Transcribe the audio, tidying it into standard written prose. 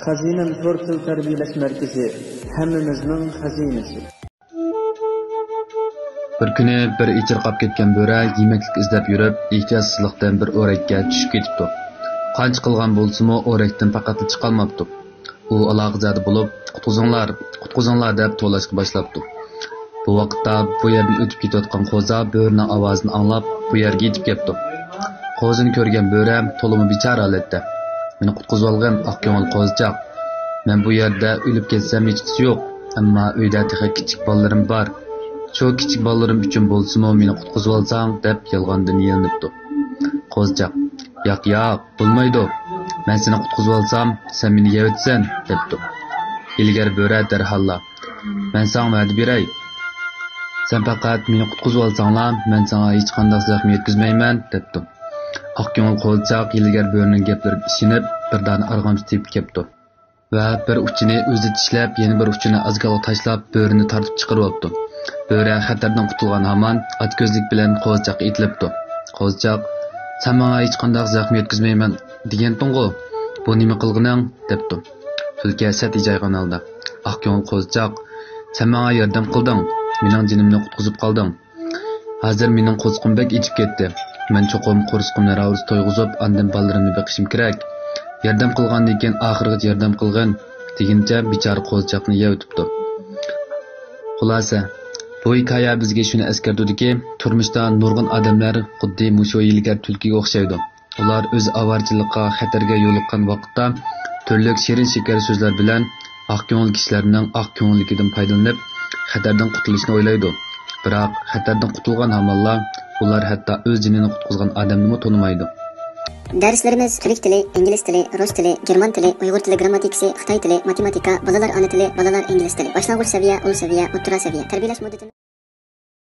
Xazinem Tortil Terbiyeleş Merkezi hammamizning xazinasi. Bir kuni bir ichirqab ketgan bo'ra yemeklik izlab yurib, ehtiyotsizlikdan bir o'rakka tushib ketibdi. Qancha qilgan bo'lsa-mu, o'rakdan faqat chiqolmabdi. U aloqazada bo'lib, qutquzinglar deb to'lashga boshlabdi. Bu vaqtda bu yerdan o'tib ketayotgan qo'za bo'rining ovozini anglab, bu yerga yetib kelibdi. Qo'zini ko'rgan bo'ra to'limi bechora holatda. Meni qutqizib olgan oq ko'ngil qo'zichoq. Men bu yerda o'lib ketsam hech qisi yo'q, ammo uyda kichik bolalarim bor. Shu kichik bolalarim uchun bo'lsa-mu meni qutqizib olsang deb yolg'ondan yelinibdi. Qo'zichoq: "Yo'q, bo'lmaydi. Men seni qutqizib olsam, sen meni yeyotsan" debdi. Ilgari bo'ra darhalla: "Men senga va'da beray. Sen faqat meni qutqizib olsanglar, men senga hech qanday zaxm yetkazmayman" debdi. Oq ko'ngil qo'zichoq ilgari bo'rining gaplariga ishonib, bir dona arg'amchi tepib kelibdi. Va bir uchini o'zi tishlab, yana bir uchini azgalga tashlab, bo'rini tortib chiqarib olibdi. Bo'ra xatardan qutulgan hamon at ko'zlik bilan qo'zichoqqa itilibdi. Qo'zichoq: "Sen menga hech qanday zaxm yetkazmayman degan-ku. Bu nima qilganing?" debdi. Tulki sati joygan holda: "Oq ko'ngil qo'zichoq, sen menga yordam qilding, mening jinimni qutqizib qolding. Hozir mening qo'ziqim bek ichib ketdi. Men cho'qim qo'risqimni ravus to'yg'izib, andan bolalarimni beqishim kerak. Yordam qilgandan keyin oxirgi yordam qilgan" deguncha bechora qo'zichoqni yeyotibdi. Xulosa: bu hikoya bizga shuni eskartudiki, turmushda nurg'un odamlar xuddi mushu ilgari tulkiga o'xshaydi. Ular o'z avarchilikqa, xatarga yo'liqqan vaqtda turli shirin shekar so'zlar bilan oq ko'ngil kishilarning oq ko'ngilligidan foydalanib, xatardan qutulishni o'ylaydi. Biroq xatardan qutulgan hamonlar ular hatto o'z jinini qutqizgan odamni tonimaydi. Darslarimiz turk tili, ingliz tili, rus tili, german tili, uyg'ur tili grammatikasi, xitoy tili, matematika, bolalar ona tili, bolalar ingliz tili, boshlang'ich saviya, ul saviya, o'rta saviya tarbiyalash muddati